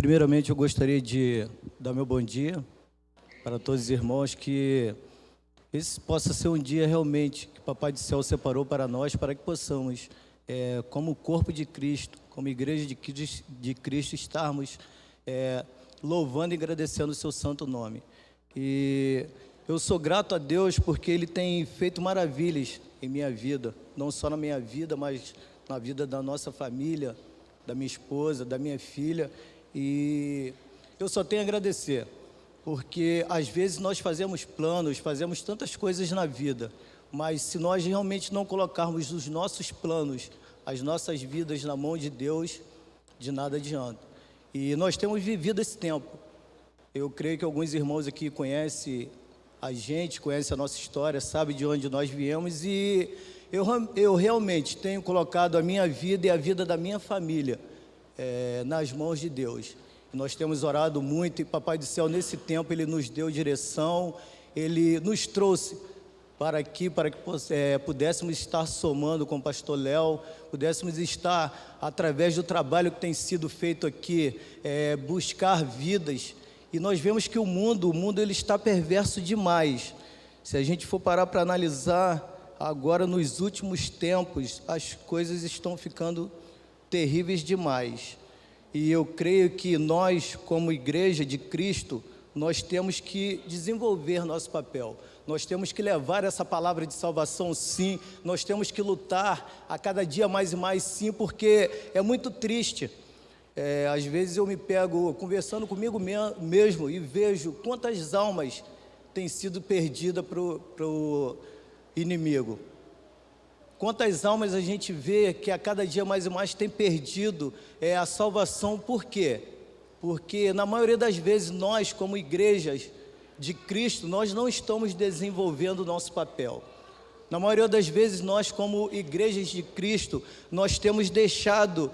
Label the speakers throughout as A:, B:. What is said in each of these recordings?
A: Primeiramente, eu gostaria de dar meu bom dia para todos os irmãos, que esse possa ser um dia realmente que o Papai do Céu separou para nós, para que possamos, como corpo de Cristo, como igreja de Cristo, estarmos louvando e agradecendo o seu santo nome. E eu sou grato a Deus porque Ele tem feito maravilhas em minha vida, não só na minha vida, mas na vida da nossa família, da minha esposa, da minha filha. E eu só tenho a agradecer, porque às vezes nós fazemos planos, fazemos tantas coisas na vida, mas se nós realmente não colocarmos os nossos planos, as nossas vidas na mão de Deus, de nada adianta. E nós temos vivido esse tempo. Eu creio que alguns irmãos aqui conhecem a gente, conhecem a nossa história, sabem de onde nós viemos, e eu realmente tenho colocado a minha vida e a vida da minha família nas mãos de Deus. Nós temos orado muito e Papai do Céu, nesse tempo, Ele nos deu direção, Ele nos trouxe para aqui, para que pudéssemos estar somando com o pastor Léo, pudéssemos estar, através do trabalho que tem sido feito aqui, buscar vidas. E nós vemos que o mundo ele está perverso demais. Se a gente for parar para analisar, agora nos últimos tempos, as coisas estão ficando terríveis demais. E eu creio que nós, como igreja de Cristo, nós temos que desenvolver nosso papel. Nós temos que levar essa palavra de salvação, sim. Nós temos que lutar a cada dia mais e mais, sim, porque é muito triste. Às vezes eu me pego conversando comigo mesmo e vejo quantas almas têm sido perdidas para o inimigo. Quantas almas a gente vê que a cada dia mais e mais tem perdido a salvação. Por quê? Porque na maioria das vezes nós, como igrejas de Cristo, nós não estamos desenvolvendo o nosso papel. Na maioria das vezes nós, como igrejas de Cristo, nós temos deixado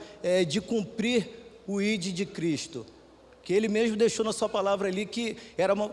A: de cumprir o ID de Cristo, que Ele mesmo deixou na sua palavra ali, que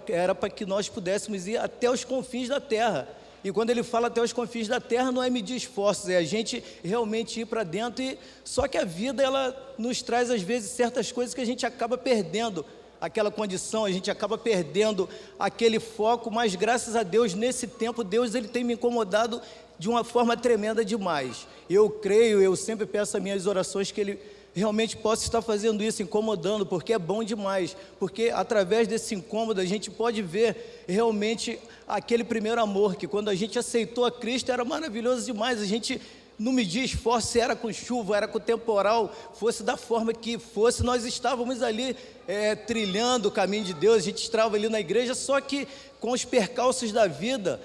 A: era para que nós pudéssemos ir até os confins da terra. E quando Ele fala até os confins da terra, não é medir esforços, é a gente realmente ir para dentro. E só que a vida, ela nos traz às vezes certas coisas que a gente acaba perdendo aquela condição, a gente acaba perdendo aquele foco, mas graças a Deus, nesse tempo, Deus Ele tem me incomodado de uma forma tremenda demais. Eu creio, eu sempre peço as minhas orações que Ele realmente possa estar fazendo isso, incomodando, porque é bom demais, porque através desse incômodo a gente pode ver realmente aquele primeiro amor, que quando a gente aceitou a Cristo era maravilhoso demais. A gente não media esforço, se era com chuva, era com temporal, fosse da forma que fosse, nós estávamos ali trilhando o caminho de Deus, a gente estava ali na igreja, só que com os percalços da vida,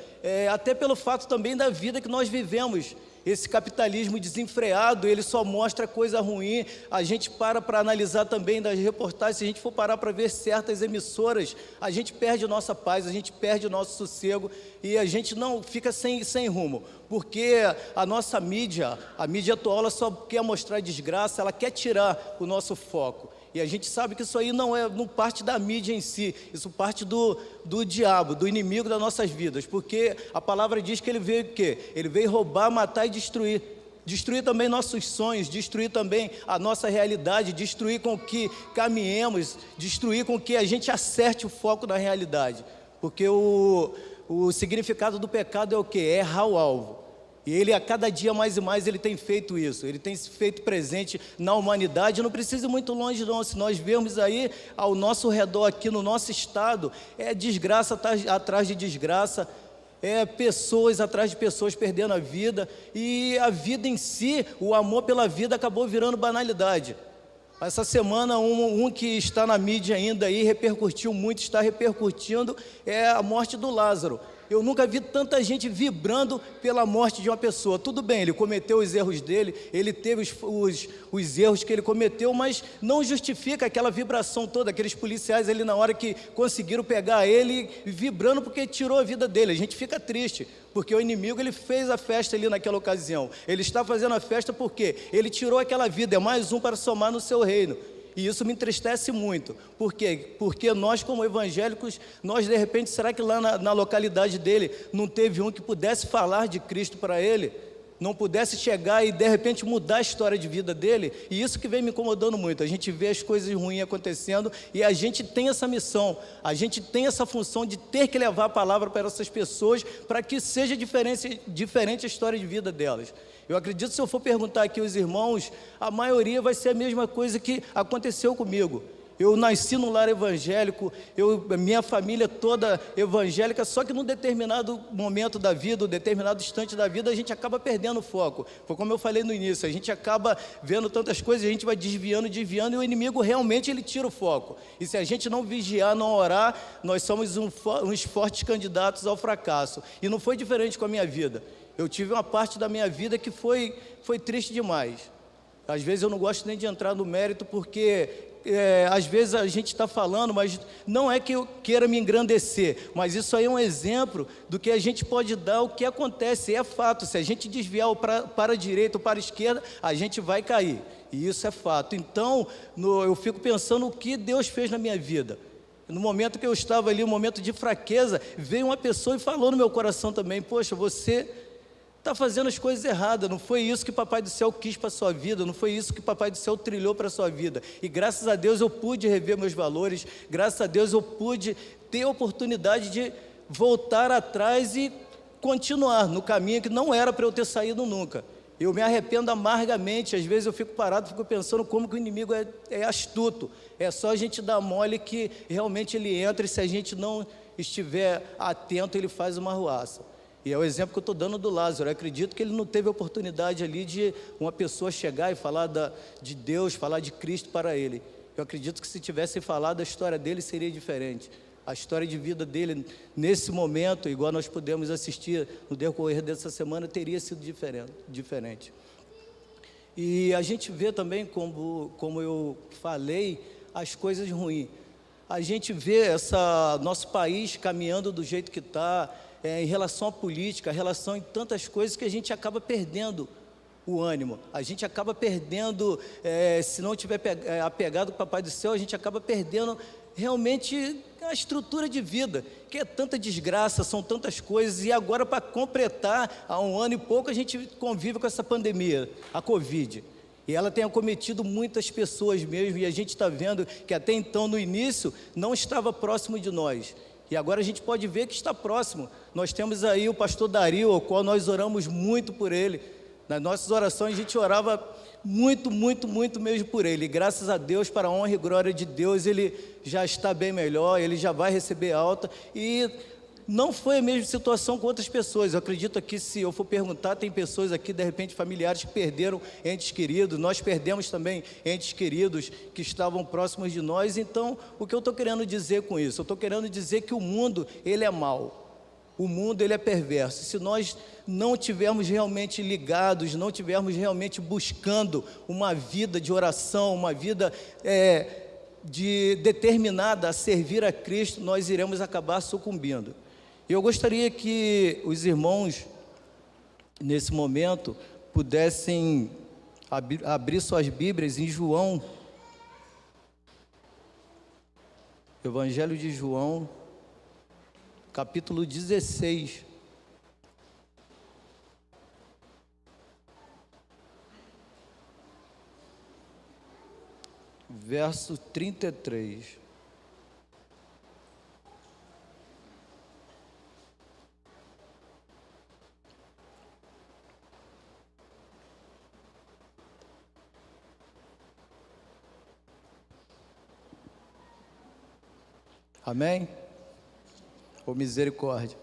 A: até pelo fato também da vida que nós vivemos, esse capitalismo desenfreado, ele só mostra coisa ruim. A gente para analisar também das reportagens, se a gente for parar para ver certas emissoras, a gente perde a nossa paz, a gente perde o nosso sossego e a gente não fica sem rumo, porque a nossa mídia, a mídia atual, ela só quer mostrar desgraça, ela quer tirar o nosso foco. E a gente sabe que isso aí não parte da mídia em si, isso parte do diabo, do inimigo das nossas vidas, porque a palavra diz que ele veio o quê? Ele veio roubar, matar e destruir. Destruir também nossos sonhos, destruir também a nossa realidade, destruir com que caminhemos, destruir com que a gente acerte o foco da realidade. Porque o significado do pecado é o quê? É errar o alvo. E Ele, a cada dia mais e mais, Ele tem feito isso. Ele tem se feito presente na humanidade. Não precisa ir muito longe não. Se nós vermos aí ao nosso redor, aqui no nosso estado, desgraça atrás de desgraça, pessoas atrás de pessoas perdendo a vida. E a vida em si, o amor pela vida acabou virando banalidade. Essa semana, um que está na mídia ainda aí, repercutiu muito, está repercutindo, é a morte do Lázaro. Eu nunca vi tanta gente vibrando pela morte de uma pessoa. Tudo bem, ele cometeu os erros dele, ele teve os erros que ele cometeu, mas não justifica aquela vibração toda, aqueles policiais ali na hora que conseguiram pegar ele, vibrando porque tirou a vida dele. A gente fica triste, porque o inimigo ele fez a festa ali naquela ocasião. Ele está fazendo a festa porque ele tirou aquela vida, é mais um para somar no seu reino. E isso me entristece muito. Por quê? Porque nós, como evangélicos, nós de repente, será que lá na localidade dele não teve um que pudesse falar de Cristo para ele? não pudesse chegar e de repente mudar a história de vida dele. E isso que vem me incomodando muito, a gente vê as coisas ruins acontecendo e a gente tem essa missão, a gente tem essa função de ter que levar a palavra para essas pessoas, para que seja diferente a história de vida delas. Eu acredito que se eu for perguntar aqui aos irmãos, a maioria vai ser a mesma coisa que aconteceu comigo. Eu nasci num lar evangélico, minha família toda evangélica, só que num determinado momento da vida, um determinado instante da vida, a gente acaba perdendo o foco. Foi como eu falei no início, a gente acaba vendo tantas coisas, a gente vai desviando, e o inimigo realmente ele tira o foco. E se a gente não vigiar, não orar, nós somos uns fortes candidatos ao fracasso. E não foi diferente com a minha vida. Eu tive uma parte da minha vida que foi triste demais. Às vezes eu não gosto nem de entrar no mérito, porque às vezes a gente está falando, mas não é que eu queira me engrandecer, mas isso aí é um exemplo do que a gente pode dar, o que acontece, é fato. Se a gente desviar para a direita ou para a esquerda, a gente vai cair, e isso é fato. Então, eu fico pensando o que Deus fez na minha vida. No momento que eu estava ali, um momento de fraqueza, veio uma pessoa e falou no meu coração também: poxa, você está fazendo as coisas erradas, não foi isso que Papai do Céu quis para a sua vida, não foi isso que Papai do Céu trilhou para a sua vida. E graças a Deus eu pude rever meus valores, graças a Deus eu pude ter a oportunidade de voltar atrás e continuar no caminho que não era para eu ter saído nunca. Eu me arrependo amargamente, às vezes eu fico parado, fico pensando como que o inimigo é astuto. É só a gente dar mole que realmente ele entra, e se a gente não estiver atento, ele faz uma arruaça. E é o exemplo que eu estou dando do Lázaro. Eu acredito que ele não teve a oportunidade ali de uma pessoa chegar e falar de Deus, falar de Cristo para ele. Eu acredito que se tivesse falado, a história dele seria diferente. A história de vida dele, nesse momento, igual nós pudemos assistir no decorrer dessa semana, teria sido diferente. E a gente vê também, como eu falei, as coisas ruins. A gente vê nosso país caminhando do jeito que está, em relação à política, em relação em tantas coisas, que a gente acaba perdendo o ânimo, a gente acaba perdendo, se não tiver apegado com o Papai do Céu, a gente acaba perdendo realmente a estrutura de vida, que é tanta desgraça, são tantas coisas. E agora, para completar, há 1 ano e pouco a gente convive com essa pandemia, a Covid, e ela tem acometido muitas pessoas mesmo, e a gente está vendo que até então, no início, não estava próximo de nós. E agora a gente pode ver que está próximo. Nós temos aí o pastor Dario, ao qual nós oramos muito por ele. Nas nossas orações a gente orava muito, muito, muito mesmo por ele. E graças a Deus, para a honra e glória de Deus, ele já está bem melhor, ele já vai receber alta. E não foi a mesma situação com outras pessoas. Eu acredito aqui, se eu for perguntar, tem pessoas aqui, de repente, familiares que perderam entes queridos. Nós perdemos também entes queridos que estavam próximos de nós. Então, o que eu estou querendo dizer com isso? Eu estou querendo dizer que o mundo, ele é mau. O mundo, ele é perverso. Se nós não tivermos realmente ligados, não tivermos realmente buscando uma vida de oração, uma vida determinada a servir a Cristo, nós iremos acabar sucumbindo. Eu gostaria que os irmãos, nesse momento, pudessem abrir suas Bíblias em João, Evangelho de João, capítulo 16. Verso 33. Amém? Ou misericórdia.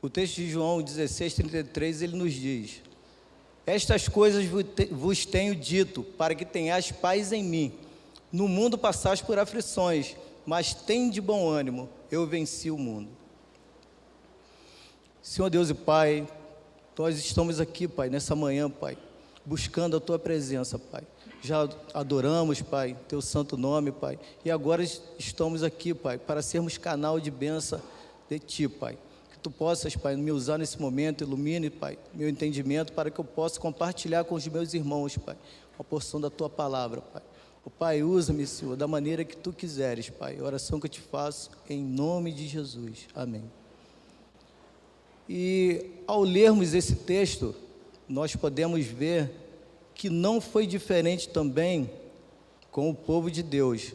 A: O texto de João 16:33, ele nos diz: estas coisas vos tenho dito, para que tenhais paz em mim. No mundo passais por aflições, mas tende bom ânimo, eu venci o mundo. Senhor Deus e Pai, nós estamos aqui, Pai, nessa manhã, Pai, buscando a Tua presença, Pai. Já adoramos, Pai, Teu santo nome, Pai, e agora estamos aqui, Pai, para sermos canal de bênção de Ti, Pai. Que Tu possas, Pai, me usar nesse momento, ilumine, Pai, meu entendimento, para que eu possa compartilhar com os meus irmãos, Pai, uma porção da Tua palavra, Pai. O Pai, usa-me, Senhor, da maneira que Tu quiseres, Pai. A oração que eu te faço, em nome de Jesus. Amém. E ao lermos esse texto, nós podemos ver que não foi diferente também com o povo de Deus.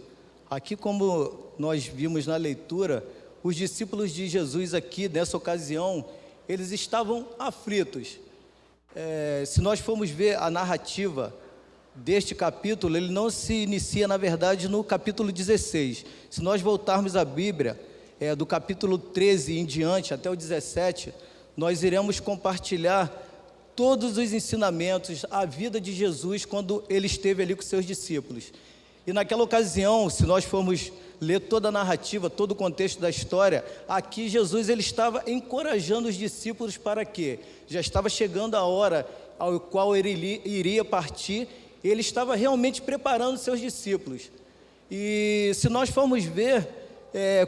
A: Aqui, como nós vimos na leitura, os discípulos de Jesus aqui, nessa ocasião, eles estavam aflitos. Se nós formos ver a narrativa deste capítulo, ele não se inicia, na verdade, no capítulo 16. Se nós voltarmos à Bíblia, do capítulo 13 em diante, até o 17, nós iremos compartilhar todos os ensinamentos, a vida de Jesus, quando ele esteve ali com seus discípulos. E naquela ocasião, se nós formos ler toda a narrativa, todo o contexto da história, aqui Jesus ele estava encorajando os discípulos para quê? Já estava chegando a hora ao qual ele iria partir, ele estava realmente preparando seus discípulos. E se nós formos ver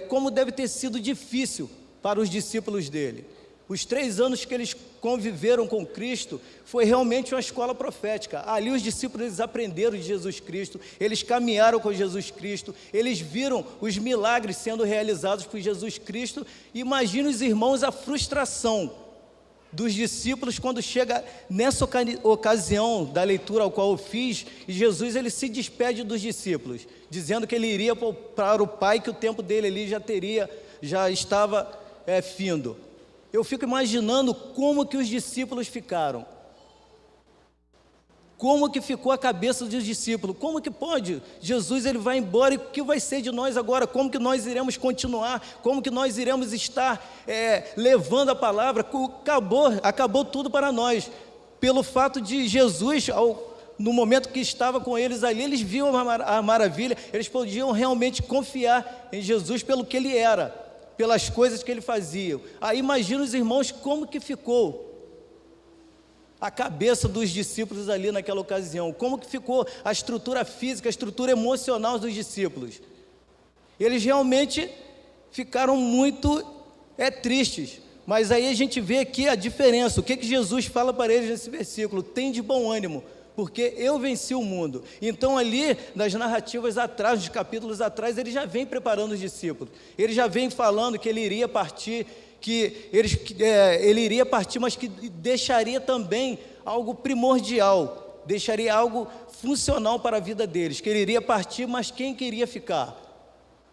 A: como deve ter sido difícil para os discípulos dele. Os 3 anos que eles conviveram com Cristo foi realmente uma escola profética. Ali os discípulos eles aprenderam de Jesus Cristo, eles caminharam com Jesus Cristo, eles viram os milagres sendo realizados por Jesus Cristo. Imagine os irmãos a frustração dos discípulos quando chega nessa ocasião da leitura ao qual eu fiz, e Jesus ele se despede dos discípulos, dizendo que ele iria para o Pai, que o tempo dele ali já estava findo. Eu fico imaginando como que os discípulos ficaram. Como que ficou a cabeça dos discípulos? Como que pode? Jesus ele vai embora e o que vai ser de nós agora? Como que nós iremos continuar? Como que nós iremos estar levando a palavra? Acabou tudo para nós. Pelo fato de Jesus, no momento que estava com eles ali, eles viam a maravilha, eles podiam realmente confiar em Jesus pelo que ele era, pelas coisas que ele fazia. Aí imagina os irmãos como que ficou a cabeça dos discípulos ali naquela ocasião, como que ficou a estrutura física, a estrutura emocional dos discípulos. Eles realmente ficaram muito tristes, mas aí a gente vê aqui a diferença, o que Jesus fala para eles nesse versículo: tem de bom ânimo, porque eu venci o mundo. Então ali, nas narrativas atrás, nos capítulos atrás, ele já vem preparando os discípulos, ele já vem falando que ele iria partir, ele iria partir, mas que deixaria também algo primordial, deixaria algo funcional para a vida deles, que ele iria partir, mas quem queria ficar?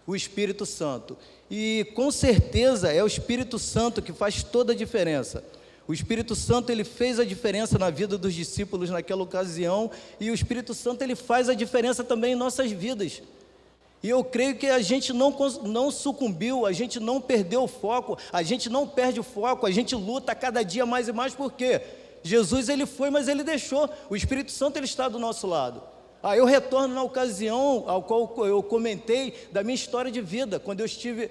A: O Espírito Santo. E com certeza é o Espírito Santo que faz toda a diferença. O Espírito Santo ele fez a diferença na vida dos discípulos naquela ocasião, e o Espírito Santo ele faz a diferença também em nossas vidas. E eu creio que a gente não sucumbiu, a gente não perdeu o foco, a gente não perde o foco, a gente luta cada dia mais e mais. Por quê? Jesus ele foi, mas ele deixou, o Espírito Santo ele está do nosso lado. Eu retorno na ocasião ao qual eu comentei da minha história de vida, quando eu estive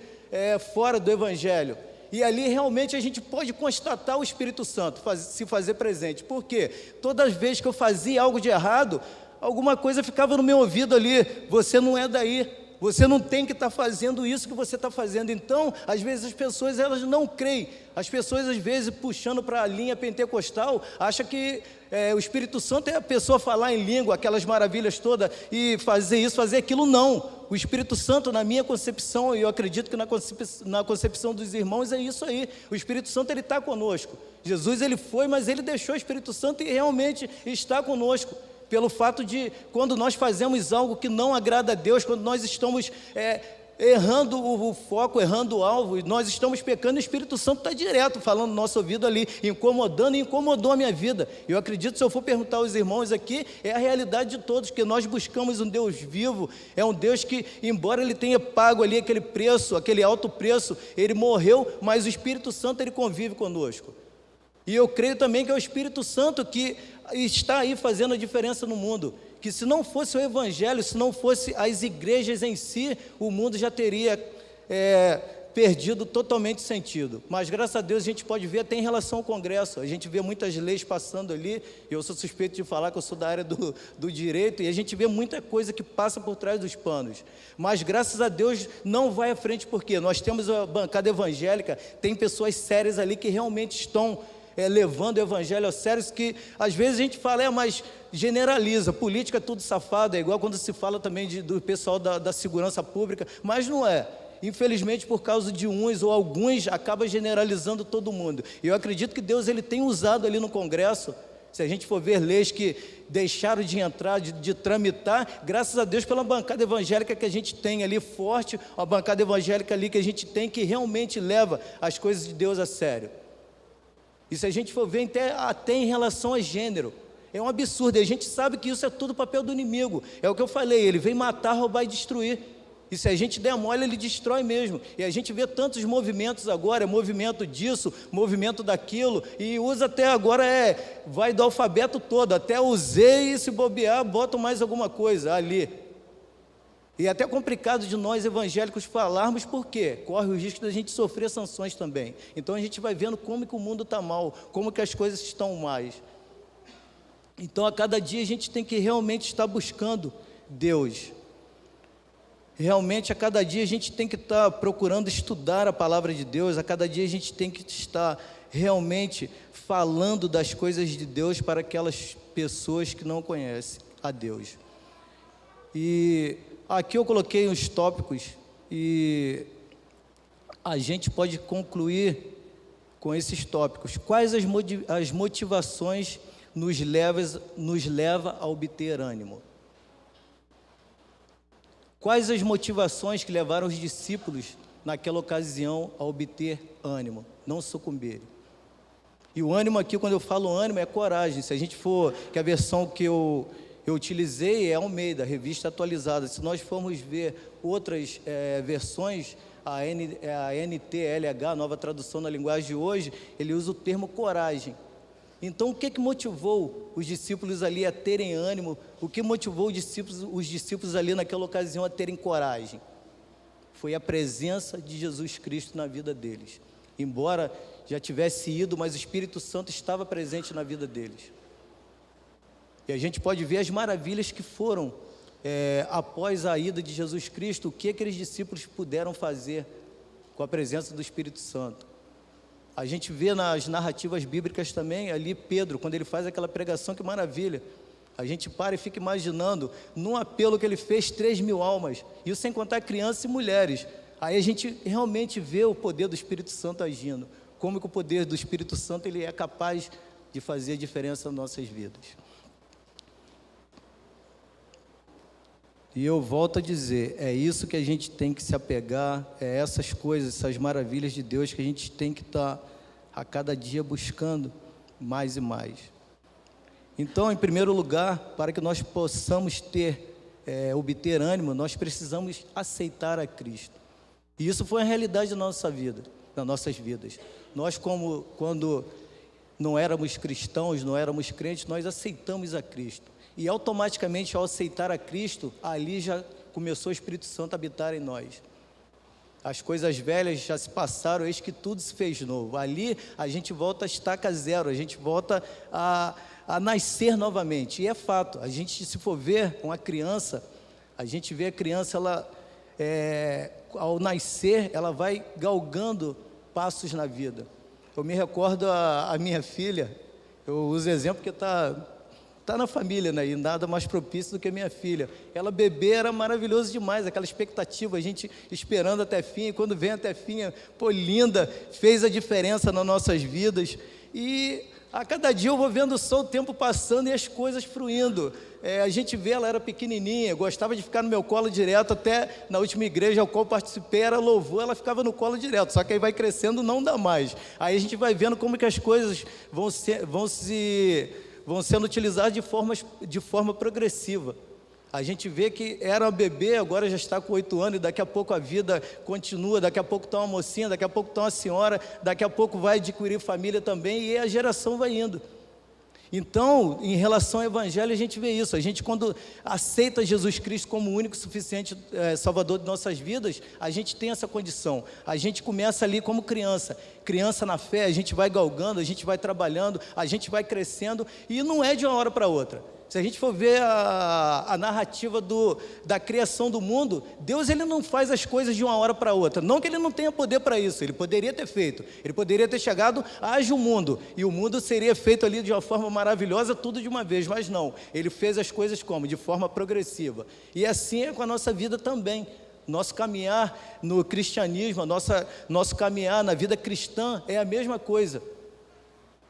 A: fora do Evangelho. E ali realmente a gente pode constatar o Espírito Santo se fazer presente. Por quê? Todas as vezes que eu fazia algo de errado, alguma coisa ficava no meu ouvido ali: você não é daí, você não tem que estar fazendo isso que você está fazendo. Então, às vezes as pessoas elas não creem. As pessoas às vezes puxando para a linha pentecostal, acham que o Espírito Santo é a pessoa falar em língua, aquelas maravilhas todas, e fazer isso, fazer aquilo. Não, o Espírito Santo, na minha concepção, e eu acredito que na concepção dos irmãos é isso aí. O Espírito Santo ele está conosco. Jesus ele foi, mas ele deixou o Espírito Santo e realmente está conosco. Pelo fato de, quando nós fazemos algo que não agrada a Deus, quando nós estamos errando o foco, errando o alvo, nós estamos pecando, o Espírito Santo está direto falando no nosso ouvido ali, incomodando, e incomodou a minha vida. Eu acredito, se eu for perguntar aos irmãos aqui, é a realidade de todos, que nós buscamos um Deus vivo, é um Deus que, embora ele tenha pago ali aquele preço, aquele alto preço, ele morreu, mas o Espírito Santo ele convive conosco. E eu creio também que é o Espírito Santo que está aí fazendo a diferença no mundo, que se não fosse o Evangelho, se não fosse as igrejas em si, o mundo já teria perdido totalmente sentido. Mas, graças a Deus, a gente pode ver até em relação ao Congresso. A gente vê muitas leis passando ali, e eu sou suspeito de falar que eu sou da área do direito, e a gente vê muita coisa que passa por trás dos panos. Mas, graças a Deus, não vai à frente, porque nós temos a bancada evangélica, tem pessoas sérias ali que realmente estão levando o evangelho a sério, que às vezes a gente fala, mas generaliza, política é tudo safado, é igual quando se fala também do pessoal da segurança pública, mas não é. Infelizmente, por causa de uns ou alguns, acaba generalizando todo mundo. E eu acredito que Deus ele tem usado ali no Congresso, se a gente for ver leis que deixaram de entrar, de tramitar, graças a Deus pela bancada evangélica que a gente tem ali forte, a bancada evangélica ali que a gente tem, que realmente leva as coisas de Deus a sério. E se a gente for ver até em relação a gênero, é um absurdo, e a gente sabe que isso é tudo papel do inimigo, é o que eu falei, ele vem matar, roubar e destruir, e se a gente der mole, ele destrói mesmo, e a gente vê tantos movimentos agora, movimento disso, movimento daquilo, e usa até agora, vai do alfabeto todo, até o Z, e se bobear, bota mais alguma coisa ali. E é até complicado de nós evangélicos falarmos, porque corre o risco da gente sofrer sanções também. Então a gente vai vendo como que o mundo está mal, como que as coisas estão mais. Então a cada dia a gente tem que realmente estar buscando Deus. Realmente a cada dia a gente tem que estar procurando estudar a palavra de Deus, a cada dia a gente tem que estar realmente falando das coisas de Deus para aquelas pessoas que não conhecem a Deus. E aqui eu coloquei uns tópicos e a gente pode concluir com esses tópicos. Quais as motivações nos leva a obter ânimo? Quais as motivações que levaram os discípulos naquela ocasião a obter ânimo, não sucumbirem? E o ânimo aqui, quando eu falo ânimo, é coragem. Se a gente for, que a versão que eu utilizei é Almeida, revista atualizada. Se nós formos ver outras versões, a NTLH, nova tradução na linguagem de hoje, ele usa o termo coragem. Então, o que motivou os discípulos ali a terem ânimo? O que motivou os discípulos ali naquela ocasião a terem coragem? Foi a presença de Jesus Cristo na vida deles. Embora já tivesse ido, mas o Espírito Santo estava presente na vida deles. E a gente pode ver as maravilhas que foram após a ida de Jesus Cristo, o que aqueles discípulos puderam fazer com a presença do Espírito Santo. A gente vê nas narrativas bíblicas também, ali Pedro, quando ele faz aquela pregação, que maravilha. A gente para e fica imaginando, num apelo que ele fez, 3.000 almas, isso sem contar crianças e mulheres. Aí a gente realmente vê o poder do Espírito Santo agindo, como que o poder do Espírito Santo ele é capaz de fazer diferença nas nossas vidas. E eu volto a dizer, é isso que a gente tem que se apegar, é essas coisas, essas maravilhas de Deus que a gente tem que estar a cada dia buscando mais e mais. Então, em primeiro lugar, para que nós possamos obter ânimo, nós precisamos aceitar a Cristo. E isso foi a realidade da nossa vida, das nossas vidas. Nós, quando não éramos cristãos, não éramos crentes, nós aceitamos a Cristo. E automaticamente, ao aceitar a Cristo, ali já começou o Espírito Santo a habitar em nós. As coisas velhas já se passaram, eis que tudo se fez novo. Ali a gente volta a estaca zero, a gente volta a nascer novamente. E é fato, a gente, se for ver uma criança, a gente vê a criança, ela, ao nascer, ela vai galgando passos na vida. Eu me recordo a minha filha, eu uso exemplo porque está na família, né? E nada mais propício do que a minha filha. Ela bebê era maravilhoso demais, aquela expectativa, a gente esperando até fim, e quando vem até fim, pô, linda, fez a diferença nas nossas vidas. E a cada dia eu vou vendo só o tempo passando e as coisas fluindo. A gente vê, ela era pequenininha, gostava de ficar no meu colo direto, até na última igreja ao qual participei, era louvor, ela ficava no colo direto, só que aí vai crescendo, não dá mais. Aí a gente vai vendo como que as coisas vão sendo utilizadas de forma progressiva. A gente vê que era uma bebê, agora já está com 8 anos, e daqui a pouco a vida continua, daqui a pouco está uma mocinha, daqui a pouco está uma senhora, daqui a pouco vai adquirir família também, e a geração vai indo. Então, em relação ao Evangelho, a gente vê isso. A gente, quando aceita Jesus Cristo como o único e suficiente Salvador de nossas vidas, a gente tem essa condição. A gente começa ali como criança. Criança na fé, a gente vai galgando, a gente vai trabalhando, a gente vai crescendo, e não é de uma hora para outra. Se a gente for ver a narrativa da criação do mundo, Deus ele não faz as coisas de uma hora para outra. Não que ele não tenha poder para isso, ele poderia ter feito. Ele poderia ter chegado, haja o mundo, e o mundo seria feito ali de uma forma maravilhosa, tudo de uma vez. Mas não, ele fez as coisas como? De forma progressiva. E assim é com a nossa vida também. Nosso caminhar no cristianismo, nosso caminhar na vida cristã é a mesma coisa.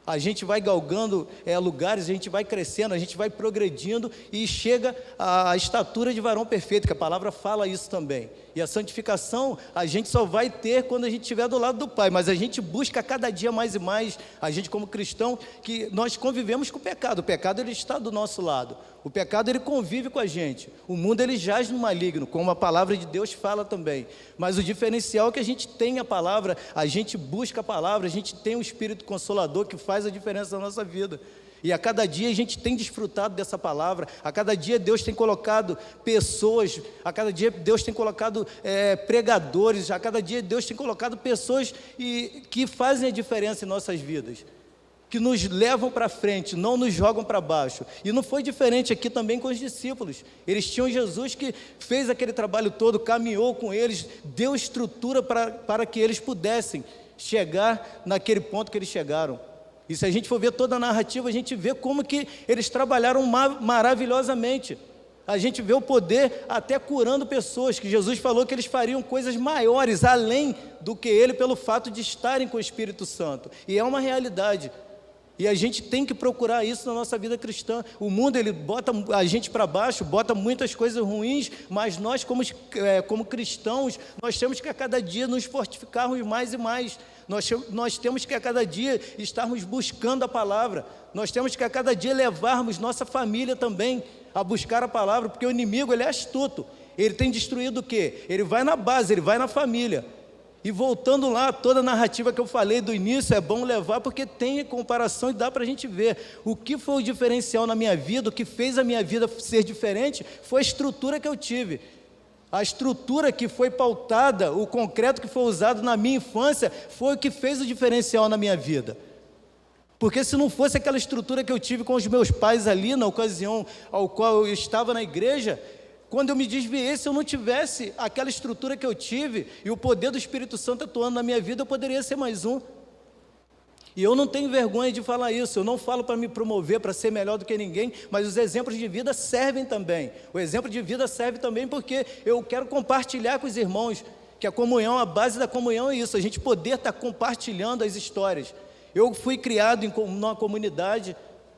A: A gente vai galgando lugares, a gente vai crescendo, a gente vai progredindo e chega à estatura de varão perfeito, que a palavra fala isso também. E a santificação a gente só vai ter quando a gente estiver do lado do Pai, mas a gente busca cada dia mais e mais, a gente como cristão, que nós convivemos com o pecado ele está do nosso lado, o pecado ele convive com a gente, o mundo ele jaz no maligno, como a palavra de Deus fala também, mas o diferencial é que a gente tem a palavra, a gente busca a palavra, a gente tem o Espírito Consolador que faz a diferença na nossa vida. E a cada dia a gente tem desfrutado dessa palavra, a cada dia Deus tem colocado pessoas, a cada dia Deus tem colocado pregadores, a cada dia Deus tem colocado pessoas que fazem a diferença em nossas vidas, que nos levam para frente, não nos jogam para baixo. E não foi diferente aqui também com os discípulos. Eles tinham Jesus que fez aquele trabalho todo, caminhou com eles, deu estrutura para que eles pudessem chegar naquele ponto que eles chegaram. E se a gente for ver toda a narrativa, a gente vê como que eles trabalharam maravilhosamente. A gente vê o poder até curando pessoas, que Jesus falou que eles fariam coisas maiores, além do que ele, pelo fato de estarem com o Espírito Santo. E é uma realidade. E a gente tem que procurar isso na nossa vida cristã. O mundo, ele bota a gente para baixo, bota muitas coisas ruins, mas nós, como cristãos, nós temos que a cada dia nos fortificarmos mais e mais. Nós temos que a cada dia estarmos buscando a palavra. Nós temos que a cada dia levarmos nossa família também a buscar a palavra, porque o inimigo, ele é astuto. Ele tem destruído o quê? Ele vai na base, ele vai na família. E voltando lá, toda a narrativa que eu falei do início, é bom levar, porque tem comparação e dá para a gente ver. O que foi o diferencial na minha vida, o que fez a minha vida ser diferente, foi a estrutura que eu tive. A estrutura que foi pautada, o concreto que foi usado na minha infância, foi o que fez o diferencial na minha vida. Porque se não fosse aquela estrutura que eu tive com os meus pais ali, na ocasião ao qual eu estava na igreja, quando eu me desviei, se eu não tivesse aquela estrutura que eu tive e o poder do Espírito Santo atuando na minha vida, eu poderia ser mais um. E eu não tenho vergonha de falar isso, eu não falo para me promover, para ser melhor do que ninguém, mas os exemplos de vida servem também. O exemplo de vida serve também porque eu quero compartilhar com os irmãos, que a comunhão, a base da comunhão é isso, a gente poder estar compartilhando as histórias. Eu fui criado numa comunidade,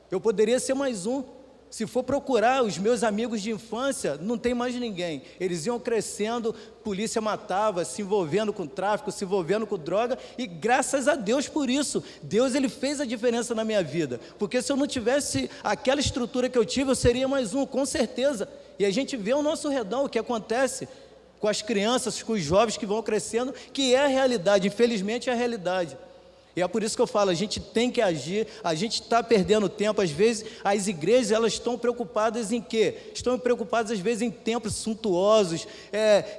A: eu poderia ser mais um. Se for procurar os meus amigos de infância, não tem mais ninguém. Eles iam crescendo, polícia matava, se envolvendo com tráfico, se envolvendo com droga, e graças a Deus por isso. Deus, ele fez a diferença na minha vida, porque se eu não tivesse aquela estrutura que eu tive, eu seria mais um, com certeza. E a gente vê ao nosso redor o que acontece com as crianças, com os jovens que vão crescendo, que é a realidade, infelizmente é a realidade. E é por isso que eu falo, a gente tem que agir, a gente está perdendo tempo. Às vezes as igrejas, elas estão preocupadas em quê? Estão preocupadas às vezes em templos suntuosos,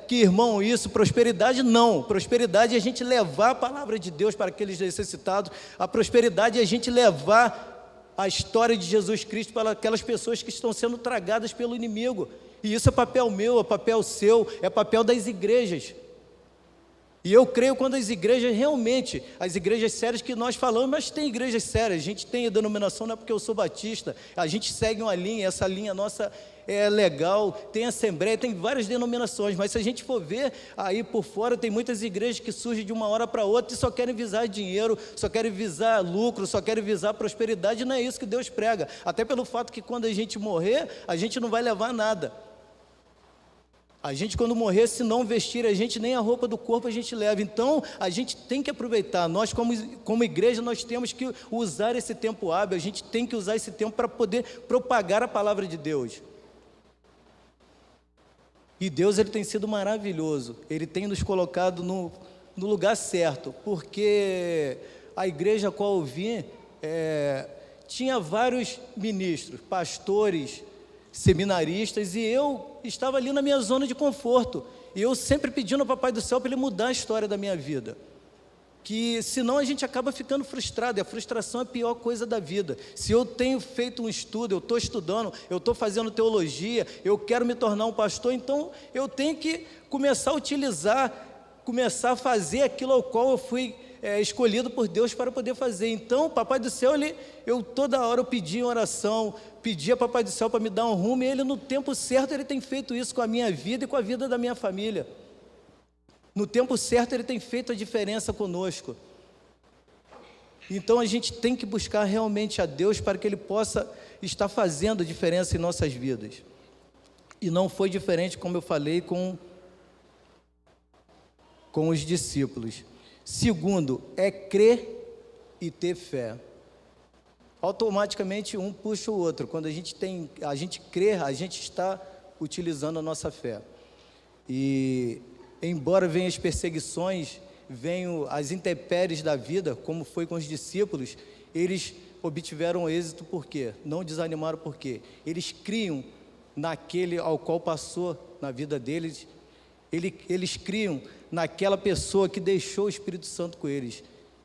A: que irmão, isso, prosperidade não. Prosperidade é a gente levar a palavra de Deus para aqueles necessitados, a prosperidade é a gente levar a história de Jesus Cristo para aquelas pessoas que estão sendo tragadas pelo inimigo. E isso é papel meu, é papel seu, é papel das igrejas. E eu creio quando as igrejas realmente, as igrejas sérias que nós falamos, mas tem igrejas sérias, a gente tem a denominação, não é porque eu sou batista, a gente segue uma linha, essa linha nossa é legal, tem assembleia, tem várias denominações, mas se a gente for ver aí por fora, tem muitas igrejas que surgem de uma hora para outra e só querem visar dinheiro, só querem visar lucro, só querem visar prosperidade, e não é isso que Deus prega, até pelo fato que quando a gente morrer, a gente não vai levar nada. A gente, quando morrer, se não vestir a gente, nem a roupa do corpo a gente leva. Então, a gente tem que aproveitar. Nós, como igreja, nós temos que usar esse tempo hábil. A gente tem que usar esse tempo para poder propagar a palavra de Deus. E Deus, ele tem sido maravilhoso. Ele tem nos colocado no lugar certo. Porque a igreja a qual eu vim, tinha vários ministros, pastores, seminaristas, e eu estava ali na minha zona de conforto, e eu sempre pedindo ao Papai do Céu para Ele mudar a história da minha vida, que senão a gente acaba ficando frustrado, e a frustração é a pior coisa da vida. Se eu tenho feito um estudo, eu estou estudando, eu estou fazendo teologia, eu quero me tornar um pastor, então eu tenho que começar a utilizar, começar a fazer aquilo ao qual eu fui escolhido por Deus para poder fazer. Então, Papai do Céu, eu toda hora eu pedia em oração, pedia Papai do Céu para me dar um rumo, e Ele no tempo certo, Ele tem feito isso com a minha vida e com a vida da minha família. No tempo certo, Ele tem feito a diferença conosco. Então, a gente tem que buscar realmente a Deus para que Ele possa estar fazendo diferença em nossas vidas. E não foi diferente, como eu falei, com os discípulos. Segundo, é crer e ter fé. Automaticamente um puxa o outro. Quando a gente crê, a gente está utilizando a nossa fé. E embora venham as perseguições, venham as intempéries da vida, como foi com os discípulos, eles obtiveram êxito por quê? Não desanimaram por quê? Eles criam naquele ao qual passou na vida deles, eles criam naquela pessoa que deixou o Espírito Santo com eles.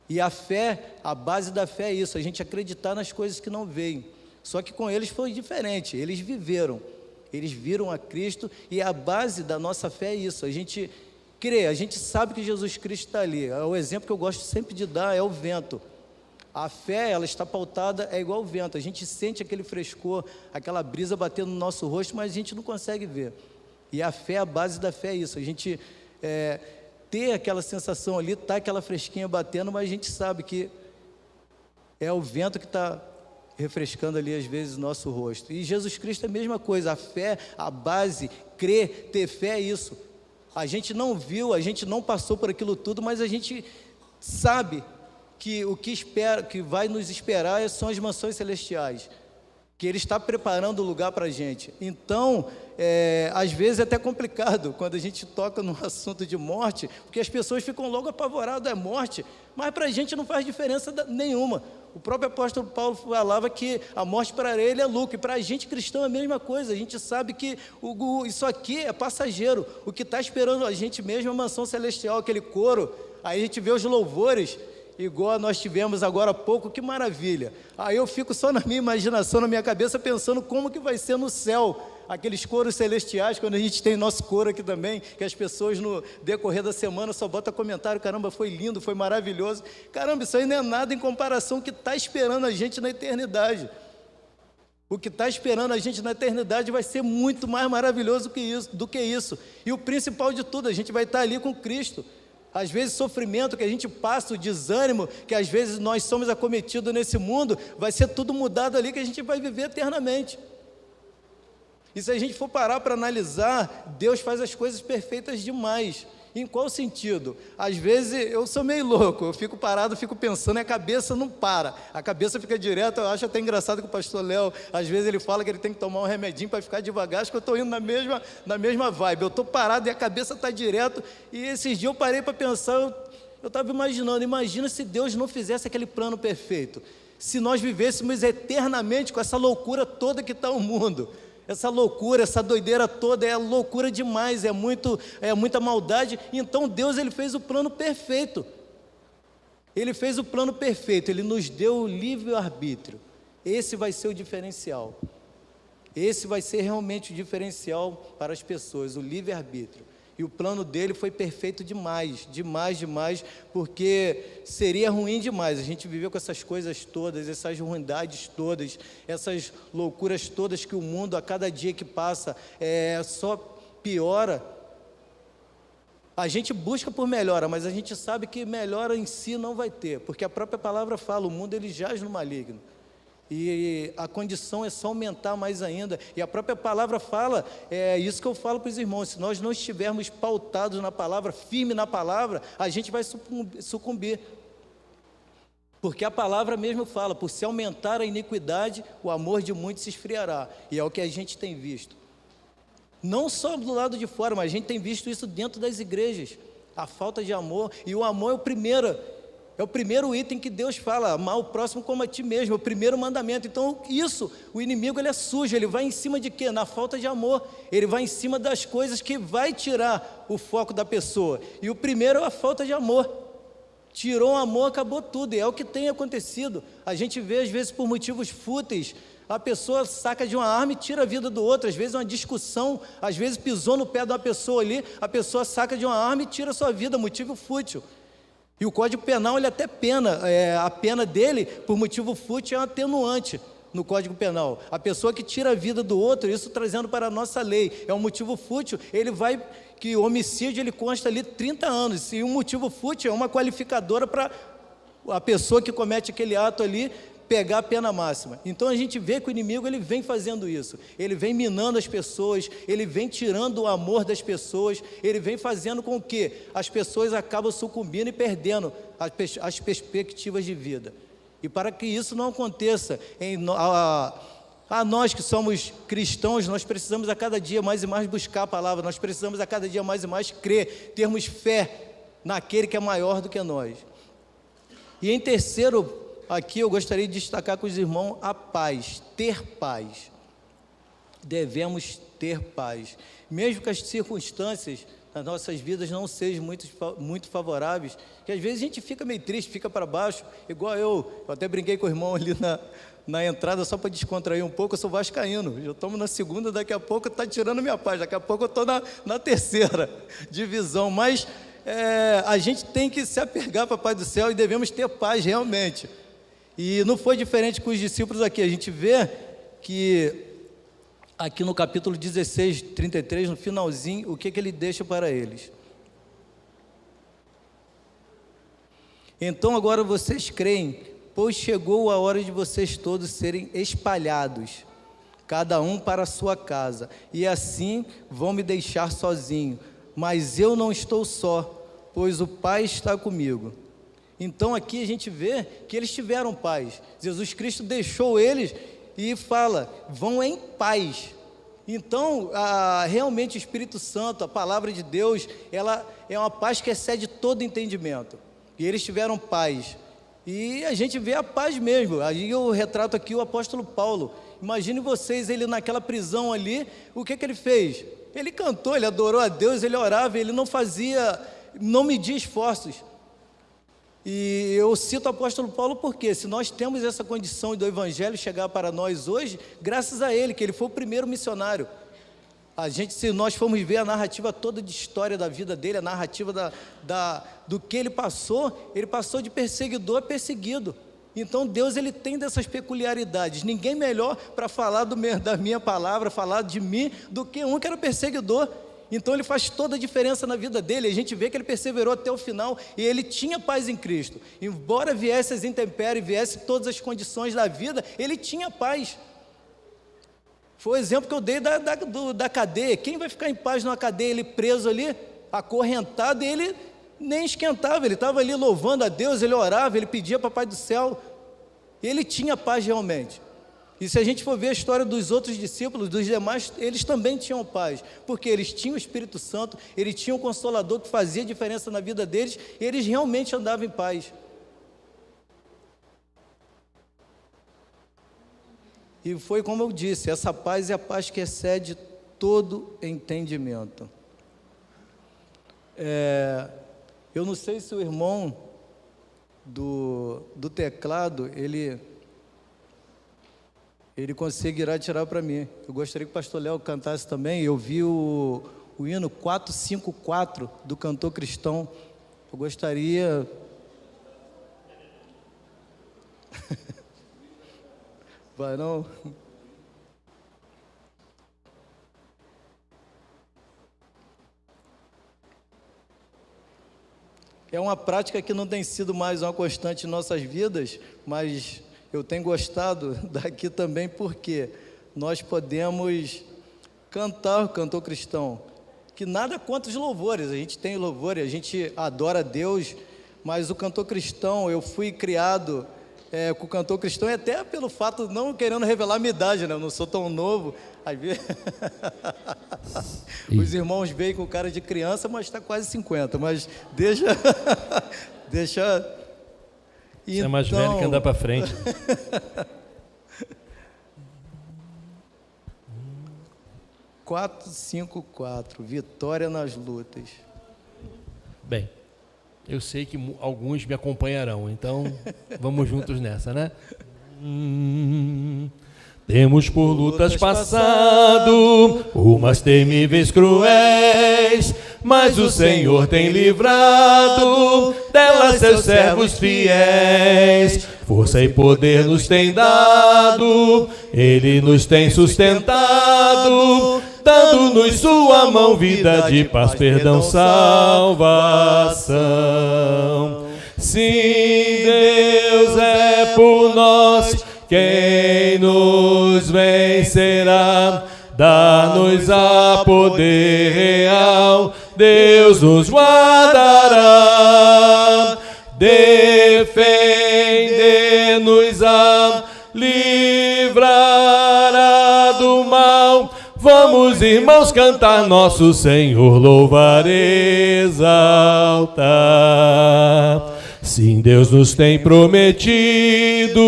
A: E a fé, a base da fé é isso, a gente acreditar nas coisas que não veem. Só que com eles foi diferente, eles viveram, eles viram a Cristo, e a base da nossa fé é isso, a gente crê, a gente sabe que Jesus Cristo está ali. O exemplo que eu gosto sempre de dar é o vento. A fé, ela está pautada, é igual o vento, a gente sente aquele frescor, aquela brisa batendo no nosso rosto, mas a gente não consegue ver. E a fé, a base da fé é isso, a gente ter aquela sensação ali, tá aquela fresquinha batendo, mas a gente sabe que é o vento que está refrescando ali às vezes o nosso rosto. E Jesus Cristo é a mesma coisa, a fé, a base, crer, ter fé é isso. A gente não viu, a gente não passou por aquilo tudo, mas a gente sabe que o que vai nos esperar são as mansões celestiais, que Ele está preparando o lugar para a gente. Então, às vezes é até complicado quando a gente toca no assunto de morte, porque as pessoas ficam logo apavoradas, é morte, mas para a gente não faz diferença nenhuma. O próprio apóstolo Paulo falava que a morte para ele é lucro, e para a gente cristão é a mesma coisa. A gente sabe que isso aqui é passageiro, o que está esperando a gente mesmo é a mansão celestial, aquele coro. Aí a gente vê os louvores, igual nós tivemos agora há pouco, que maravilha. Aí eu fico só na minha imaginação, na minha cabeça, pensando como que vai ser no céu, aqueles coros celestiais, quando a gente tem nosso coro aqui também, que as pessoas no decorrer da semana só botam comentário, caramba, foi lindo, foi maravilhoso. Caramba, isso aí não é nada em comparação com o que está esperando a gente na eternidade. O que está esperando a gente na eternidade vai ser muito mais maravilhoso do que isso. E o principal de tudo, a gente vai estar ali com Cristo. Às vezes o sofrimento que a gente passa, o desânimo que às vezes nós somos acometidos nesse mundo, vai ser tudo mudado ali, que a gente vai viver eternamente. E se a gente for parar para analisar, Deus faz as coisas perfeitas demais. Em qual sentido? Às vezes eu sou meio louco, eu fico parado, fico pensando e a cabeça não para. A cabeça fica direto, eu acho até engraçado que o pastor Léo, às vezes ele fala que ele tem que tomar um remedinho para ficar devagar, acho que eu estou indo na mesma vibe. Eu estou parado e a cabeça está direto, e esses dias eu parei para pensar, eu estava imaginando, imagina se Deus não fizesse aquele plano perfeito. Se nós vivêssemos eternamente com essa loucura toda que está o mundo. Essa loucura, essa doideira toda, é loucura demais, é muita maldade. Então Deus, Ele fez o plano perfeito. Ele fez o plano perfeito, Ele nos deu o livre-arbítrio. Esse vai ser o diferencial. Esse vai ser realmente o diferencial para as pessoas, o livre-arbítrio. E o plano dele foi perfeito demais, demais, porque seria ruim demais. A gente viveu com essas coisas todas, essas ruindades todas, essas loucuras todas que o mundo, a cada dia que passa, só piora. A gente busca por melhora, mas a gente sabe que melhora em si não vai ter, porque a própria palavra fala, o mundo ele jaz no maligno. E a condição é só aumentar mais ainda, e a própria palavra fala, é isso que eu falo para os irmãos, se nós não estivermos pautados na palavra, firme na palavra, a gente vai sucumbir, porque a palavra mesmo fala, por se aumentar a iniquidade, o amor de muitos se esfriará, e é o que a gente tem visto, não só do lado de fora, mas a gente tem visto isso dentro das igrejas, a falta de amor, e o amor é o primeiro, É o primeiro item que Deus fala, amar o próximo como a ti mesmo, é o primeiro mandamento. Então, isso, o inimigo, ele é sujo, ele vai em cima de quê? Na falta de amor. Ele vai em cima das coisas que vai tirar o foco da pessoa. E o primeiro é a falta de amor. Tirou o amor, acabou tudo, e é o que tem acontecido. A gente vê, às vezes, por motivos fúteis, a pessoa saca de uma arma e tira a vida do outro. Às vezes uma discussão, às vezes pisou no pé de uma pessoa ali, a pessoa saca de uma arma e tira a sua vida, motivo fútil. E o Código Penal, ele até pena, a pena dele, por motivo fútil, é um atenuante no Código Penal. A pessoa que tira a vida do outro, isso trazendo para a nossa lei, é um motivo fútil, ele vai, que o homicídio, ele consta ali 30 anos, e um motivo fútil é uma qualificadora para a pessoa que comete aquele ato ali, pegar a pena máxima. Então a gente vê que o inimigo, ele vem fazendo isso, ele vem minando as pessoas, ele vem tirando o amor das pessoas, ele vem fazendo com que as pessoas acabam sucumbindo e perdendo as perspectivas de vida. E para que isso não aconteça, a nós que somos cristãos, nós precisamos a cada dia mais e mais buscar a palavra, nós precisamos a cada dia mais e mais crer, termos fé naquele que é maior do que nós. E em terceiro, aqui eu gostaria de destacar com os irmãos a paz, ter paz. Devemos ter paz. Mesmo que as circunstâncias das nossas vidas não sejam muito favoráveis, que às vezes a gente fica meio triste, fica para baixo, igual eu até brinquei com o irmão ali na entrada, só para descontrair um pouco, eu sou vascaíno, eu tomo na segunda, daqui a pouco está tirando minha paz, daqui a pouco eu estou na terceira divisão, mas a gente tem que se apegar para a paz do céu e devemos ter paz realmente. E não foi diferente com os discípulos aqui. A gente vê que aqui no capítulo 16, 33, no finalzinho, o que ele deixa para eles? Então agora vocês creem, pois chegou a hora de vocês todos serem espalhados, cada um para a sua casa, e assim vão me deixar sozinho. Mas eu não estou só, pois o Pai está comigo. Então aqui a gente vê que eles tiveram paz. Jesus Cristo deixou eles e fala, vão em paz. Então, realmente o Espírito Santo, a palavra de Deus, ela é uma paz que excede todo entendimento. E eles tiveram paz. E a gente vê a paz mesmo. Aí eu retrato aqui o apóstolo Paulo. Imagine vocês, ele naquela prisão ali, o que ele fez? Ele cantou, ele adorou a Deus, ele orava, ele não media esforços. E eu cito o apóstolo Paulo porque se nós temos essa condição do Evangelho chegar para nós hoje, graças a ele, que ele foi o primeiro missionário. Se nós formos ver a narrativa toda de história da vida dele, a narrativa do que ele passou de perseguidor a perseguido. Então Deus, ele tem dessas peculiaridades. Ninguém melhor para falar da minha palavra, falar de mim, do que um que era perseguidor. Então ele faz toda a diferença na vida dele. A gente vê que ele perseverou até o final e ele tinha paz em Cristo. Embora viesse as intempéries, viesse todas as condições da vida, ele tinha paz. Foi o exemplo que eu dei da cadeia. Quem vai ficar em paz numa cadeia, ele preso ali, acorrentado, e ele nem esquentava, ele estava ali louvando a Deus, ele orava, ele pedia para o Pai do céu, ele tinha paz realmente. E se a gente for ver a história dos outros discípulos, dos demais, eles também tinham paz, porque eles tinham o Espírito Santo, eles tinham o Consolador que fazia diferença na vida deles, e eles realmente andavam em paz. E foi como eu disse, essa paz é a paz que excede todo entendimento. Eu não sei se o irmão do teclado, ele conseguirá tirar para mim. Eu gostaria que o pastor Léo cantasse também. Eu vi o hino 454 do Cantor Cristão. Eu gostaria... Vai não? É uma prática que não tem sido mais uma constante em nossas vidas, mas eu tenho gostado daqui também porque nós podemos cantar o Cantor Cristão, que nada contra os louvores, a gente tem louvor, a gente adora a Deus, mas o Cantor Cristão, eu fui criado com o Cantor Cristão, e até pelo fato de não querendo revelar a minha idade, né? Eu não sou tão novo, às vezes os irmãos veem com cara de criança, mas está quase 50, mas deixa
B: Você é mais velho que andar para frente.
A: 454, vitória nas lutas.
B: Bem, eu sei que alguns me acompanharão, então vamos juntos nessa, né? Temos por lutas passado umas temíveis cruéis, mas o Senhor tem livrado delas seus servos fiéis. Força e poder nos tem dado, Ele nos tem sustentado, dando-nos sua mão, vida de paz, perdão, salvação. Sim, Deus é por nós, quem nos vencerá? Dá-nos a poder real, Deus nos guardará. Defender-nos-á, livrará do mal. Vamos, irmãos, cantar nosso Senhor, louvar, exaltar. Sim, Deus nos tem prometido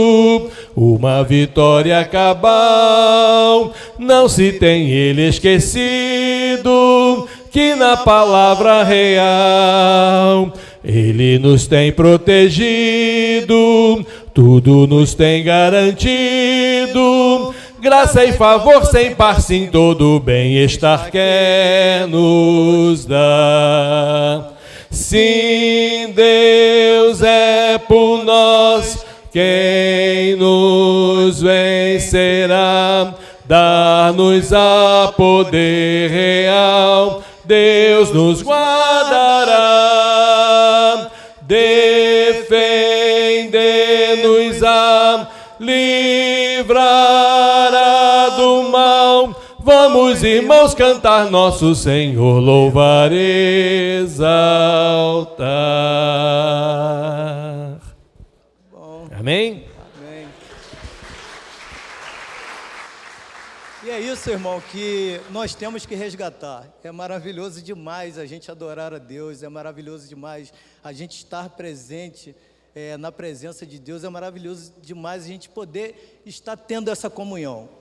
B: uma vitória cabal. Não se tem Ele esquecido que na palavra real Ele nos tem protegido, tudo nos tem garantido. Graça e favor sem par, sim, todo bem-estar quer nos dar. Sim, Deus é por nós, quem nos vencerá? Dá-nos a poder real, Deus nos guardará. Defender-nos-á, livrará do mal. Vamos, irmãos, cantar nosso Senhor, louvar, exaltar. Amém?
A: Amém. E é isso, irmão, que nós temos que resgatar. É maravilhoso demais a gente adorar a Deus, é maravilhoso demais a gente estar presente na presença de Deus, é maravilhoso demais a gente poder estar tendo essa comunhão.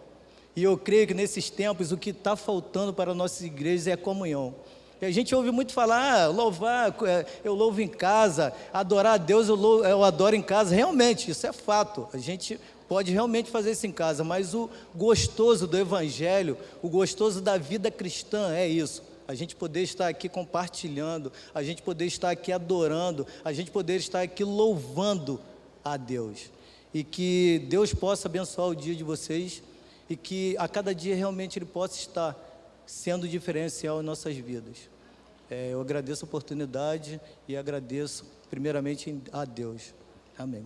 A: E eu creio que nesses tempos o que está faltando para nossas igrejas é a comunhão. E a gente ouve muito falar, louvar, eu louvo em casa, adorar a Deus, eu adoro em casa. Realmente, isso é fato. A gente pode realmente fazer isso em casa, mas o gostoso do Evangelho, o gostoso da vida cristã é isso. A gente poder estar aqui compartilhando, a gente poder estar aqui adorando, a gente poder estar aqui louvando a Deus. E que Deus possa abençoar o dia de vocês e que a cada dia realmente Ele possa estar sendo diferencial em nossas vidas. Eu agradeço a oportunidade e agradeço primeiramente a Deus. Amém.